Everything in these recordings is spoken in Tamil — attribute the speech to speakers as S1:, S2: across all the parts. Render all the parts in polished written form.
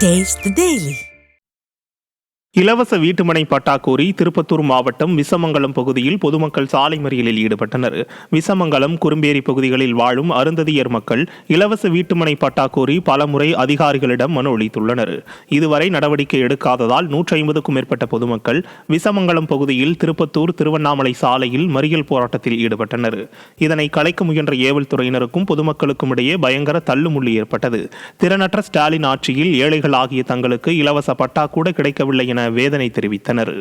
S1: Taste the Daily.
S2: இலவச வீட்டுமனை பட்டா கோரி திருப்பத்தூர் மாவட்டம் விசமங்கலம் பகுதியில் பொதுமக்கள் சாலை மறியலில் ஈடுபட்டனர். விசமங்கலம் குறும்பேரி பகுதிகளில் வாழும் அருந்ததியர் மக்கள் இலவச வீட்டுமனை பட்டா கோரி பலமுறை அதிகாரிகளிடம் மனு அளித்துள்ளனர். இதுவரை நடவடிக்கை எடுக்காததால் 150க்கும் மேற்பட்ட பொதுமக்கள் விசமங்கலம் பகுதியில் திருப்பத்தூர் திருவண்ணாமலை சாலையில் மறியல் போராட்டத்தில் ஈடுபட்டனர். இதனை கலைக்க முயன்ற ஏவல் துறையினருக்கும் பொதுமக்களுக்கும் இடையே பயங்கர தள்ளுமுள்ளி ஏற்பட்டது. திறனற்ற ஸ்டாலின் ஆட்சியில் ஏழைகள் ஆகிய தங்களுக்கு இலவச பட்டா கூட கிடைக்கவில்லை என வேதனை தெரிவித்தனர்.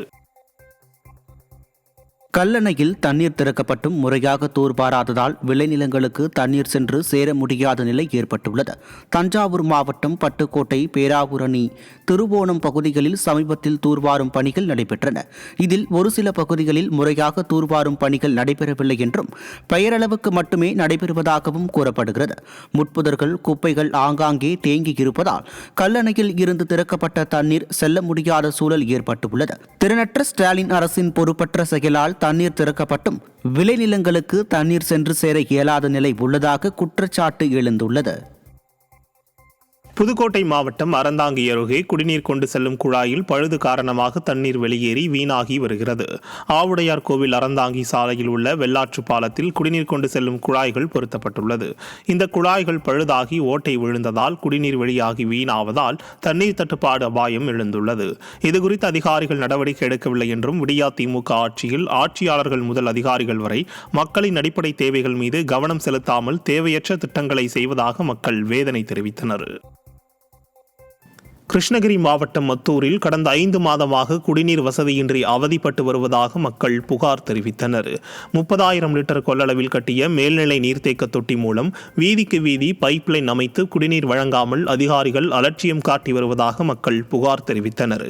S3: கல்லணையில் தண்ணீர் திறக்கப்பட்டும் முறையாக தூர்வாராததால் விளைநிலங்களுக்கு தண்ணீர் சென்று சேர முடியாத நிலை ஏற்பட்டுள்ளது. தஞ்சாவூர் மாவட்டம் பட்டுக்கோட்டை, பேராவூரணி, திருவோணம் பகுதிகளில் சமீபத்தில் தூர்வாரும் பணிகள் நடைபெற்றன. இதில் ஒரு சில பகுதிகளில் முறையாக தூர்வாரும் பணிகள் நடைபெறவில்லை என்றும் பெயரளவுக்கு மட்டுமே நடைபெறுவதாகவும் கூறப்படுகிறது. முட்புதர்கள், குப்பைகள் ஆங்காங்கே தேங்கி இருப்பதால் கல்லணையில் இருந்து திறக்கப்பட்ட தண்ணீர் செல்ல முடியாத சூழல் ஏற்பட்டுள்ளது. திறனற்ற ஸ்டாலின் அரசின் பொறுப்பற்ற செயலால் தண்ணீர் திறக்கப்பட்டும் விளைநிலங்களுக்கு தண்ணீர் சென்று சேர இயலாத நிலை உள்ளதாக குற்றச்சாட்டு எழுந்துள்ளது.
S2: புதுக்கோட்டை மாவட்டம் அறந்தாங்கி அருகே குடிநீர் கொண்டு செல்லும் குழாயில் பழுது காரணமாக தண்ணீர் வெளியேறி வீணாகி வருகிறது. ஆவுடையார் கோவில் அறந்தாங்கி சாலையில் உள்ள வெள்ளாற்று பாலத்தில் குடிநீர் கொண்டு செல்லும் குழாய்கள் பொருத்தப்பட்டுள்ளது. இந்த குழாய்கள் பழுதாகி ஓட்டை விழுந்ததால் குடிநீர் வெளியாகி வீணாவதால் தண்ணீர் தட்டுப்பாடு அபாயம் எழுந்துள்ளது. இதுகுறித்து அதிகாரிகள் நடவடிக்கை எடுக்கவில்லை என்றும் விடியா திமுக ஆட்சியில் ஆட்சியாளர்கள் முதல் அதிகாரிகள் வரை மக்களின் அடிப்படை தேவைகள் மீது கவனம் செலுத்தாமல் தேவையற்ற திட்டங்களை செய்வதாக மக்கள் வேதனை தெரிவித்தனர். கிருஷ்ணகிரி மாவட்டம் மத்தூரில் கடந்த 5 மாதமாக குடிநீர் வசதியின்றி அவதிப்பட்டு வருவதாக மக்கள் புகார் தெரிவித்தனர். 30,000 லிட்டர் கொள்ளளவில் கட்டிய மேல்நிலை நீர்த்தேக்க தொட்டி மூலம் வீதிக்கு வீதி பைப்லைன் அமைத்து குடிநீர் வழங்காமல் அதிகாரிகள் அலட்சியம் காட்டி வருவதாக மக்கள் புகார் தெரிவித்தனர்.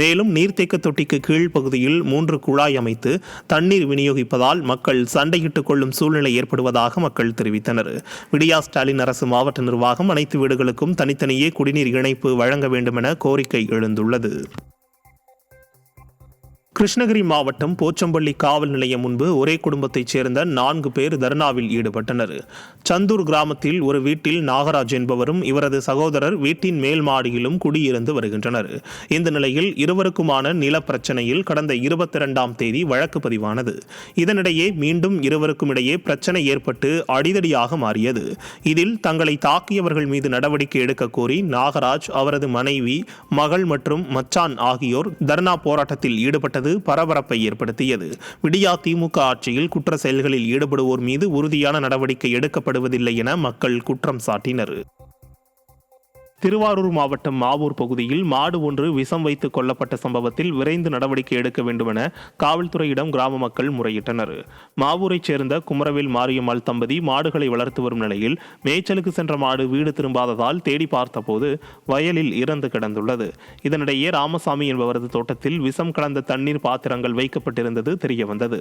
S2: மேலும் நீர்த்தேக்க தொட்டிக்கு கீழ் பகுதியில் 3 குழாய் அமைத்து தண்ணீர் விநியோகிப்பதால் மக்கள் சண்டையிட்டுக் கொள்ளும் சூழ்நிலை ஏற்படுவதாக மக்கள் தெரிவித்தனர். விடியா ஸ்டாலின் அரசு மாவட்ட நிர்வாகம் அனைத்து வீடுகளுக்கும் தனித்தனியே குடிநீர் இணைப்பு வழங்க வேண்டும் என கோரிக்கை எழுந்துள்ளது. கிருஷ்ணகிரி மாவட்டம் போச்சம்பள்ளி காவல் நிலையம் முன்பு ஒரே குடும்பத்தைச் சேர்ந்த 4 பேர் தர்ணாவில் ஈடுபட்டனர். சந்தூர் கிராமத்தில் ஒரு வீட்டில் நாகராஜ் என்பவரும் இவரது சகோதரர் வீட்டின் மேல் மாடியிலும் குடியிருந்து வருகின்றனர். இந்த நிலையில் இருவருக்குமான நில பிரச்சனையில் கடந்த 22ஆம் தேதி வழக்கு பதிவானது. இதனிடையே மீண்டும் இருவருக்கும் இடையே பிரச்சனை ஏற்பட்டு அடிதடியாக மாறியது. இதில் தங்களை தாக்கியவர்கள் மீது நடவடிக்கை எடுக்க கோரி நாகராஜ், அவரது மனைவி, மகள் மற்றும் மச்சான் ஆகியோர் தர்ணா போராட்டத்தில் ஈடுபட்டது பரபரப்பை ஏற்படுத்தியது. விடியா திமுக ஆட்சியில் குற்ற செயல்களில் ஈடுபடுவோர் மீது உறுதியான நடவடிக்கை எடுக்கப்படுவதில்லை என மக்கள் குற்றம் சாட்டினர். திருவாரூர் மாவட்டம் மாவூர் பகுதியில் மாடு ஒன்று விஷம் வைத்து கொல்லப்பட்ட சம்பவத்தில் விரைந்து நடவடிக்கை எடுக்க வேண்டும் என காவல்துறையிடம் கிராம மக்கள் முறையிட்டனர். மாவூரைச் சேர்ந்த குமரவேல் மாரியம்மாள் தம்பதி மாடுகளை வளர்த்து வரும் நிலையில் மேய்ச்சலுக்கு சென்ற மாடு வீடு திரும்பாததால் தேடி பார்த்தபோது வயலில் இறந்து கிடந்துள்ளது. இதனிடையே ராமசாமி என்பவரது தோட்டத்தில் விஷம் கலந்த தண்ணீர் பாத்திரங்கள் வைக்கப்பட்டிருந்தது தெரியவந்தது.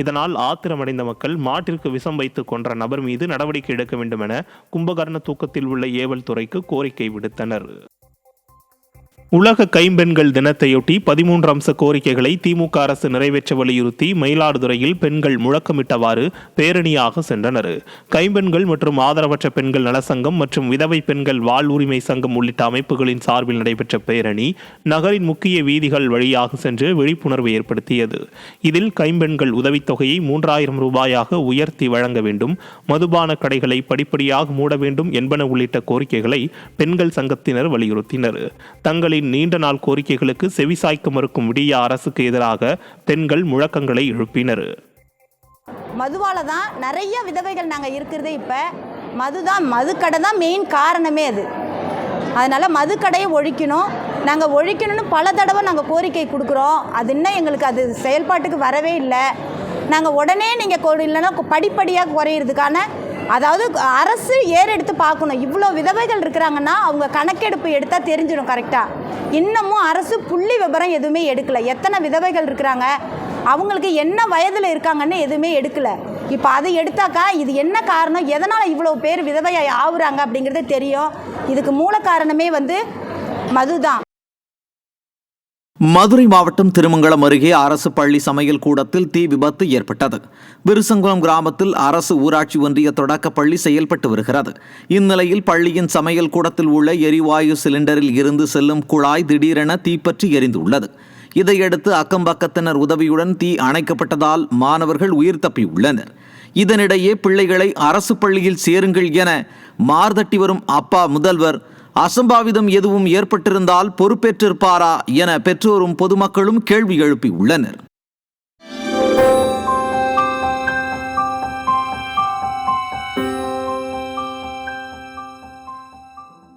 S2: இதனால் ஆத்திரமடைந்த மக்கள் மாட்டிற்கு விஷம் வைத்து கொன்ற நபர் மீது நடவடிக்கை எடுக்க வேண்டும் என கும்பகர்ண தூக்கத்தில் உள்ள ஏவல் துறைக்கு கோரிக்கை விடுத்தனர். உலக கைம்பெண்கள் தினத்தையொட்டி 13 அம்ச கோரிக்கைகளை திமுக அரசு நிறைவேற்ற வலியுறுத்தி மயிலாடுதுறையில் பெண்கள் முழக்கமிட்டவாறு பேரணியாக சென்றனர். கைம்பெண்கள் மற்றும் ஆதரவற்ற பெண்கள் நலசங்கம் மற்றும் விதவை பெண்கள் வாழ்வுரிமை சங்கம் உள்ளிட்ட அமைப்புகளின் சார்பில் நடைபெற்ற பேரணி நகரின் முக்கிய வீதிகள் வழியாக சென்று விழிப்புணர்வு ஏற்படுத்தியது. இதில் கைம்பெண்கள் உதவித்தொகையை 3000 ரூபாயாக உயர்த்தி வழங்க வேண்டும், மதுபான கடைகளை படிப்படியாக மூட வேண்டும் என்பன உள்ளிட்ட கோரிக்கைகளை பெண்கள் சங்கத்தினர் வலியுறுத்தினர். தங்களின் நீண்ட நாள் கோரிக்கைகளுக்கு செவிசாய்க்க மறுக்கும் விடியா அரசுக்கு எதிராக பெண்கள் முழக்கங்களை எழுப்பினர்.
S4: மதுவால தான் நிறைய விதவைகள் நாங்கள் இருக்கிறது. இப்போ மதுக்கடை தான் மெயின் காரணமே அது. அதனால் மதுக்கடையை ஒழிக்கணும், நாங்கள் ஒழிக்கணும்னு பல தடவை நாங்கள் கோரிக்கை கொடுக்குறோம். அது இன்னும் எங்களுக்கு அது செயல்பாட்டுக்கு வரவே இல்லை. நாங்கள் உடனே நீங்கள் இல்லைன்னா படிப்படியாக குறையிறதுக்கான, அதாவது அரசு ஏறெடுத்து பார்க்கணும். இவ்வளோ விதவைகள் இருக்கிறாங்கன்னா அவங்க கணக்கெடுப்பு எடுத்தால் தெரிஞ்சிடும் கரெக்டாக. இன்னமும் அரசு புள்ளி விபரம் எதுவுமே எடுக்கலை. எத்தனை விதவைகள் இருக்கிறாங்க, அவங்களுக்கு என்ன வயதில் இருக்காங்கன்னு எதுவுமே எடுக்கலை. இப்போ அதை எடுத்தாக்கா இது என்ன காரணம், எதனால் இவ்வளோ பேர் விதவையாக ஆகுறாங்க அப்படிங்கிறது தெரியும். இதுக்கு மூல காரணமே மது தான்.
S1: மதுரை மாவட்டம் திருமங்கலம் அருகே அரசு பள்ளி சமையல் கூடத்தில் தீ விபத்து ஏற்பட்டது. விருசங்குளம் கிராமத்தில் அரசு ஊராட்சி ஒன்றிய தொடக்க பள்ளி செயல்பட்டு வருகிறது. இந்நிலையில் பள்ளியின் சமையல் கூடத்தில் உள்ள எரிவாயு சிலிண்டரில் இருந்து செல்லும் குழாய் திடீரென தீப்பற்றி எரிந்துள்ளது. இதையடுத்து அக்கம்பக்கத்தினர் உதவியுடன் தீ அணைக்கப்பட்டதால் மாணவர்கள் உயிர் தப்பியுள்ளனர். இதனிடையே பிள்ளைகளை அரசு பள்ளியில் சேருங்கள் என மார்தட்டி வரும் அப்பா முதல்வர் அசம்பாவிதம் எதுவும் ஏற்பட்டிருந்தால் பொறுப்பேற்றிருப்பாரா என பெற்றோரும் பொதுமக்களும் கேள்வி எழுப்பியுள்ளனர்.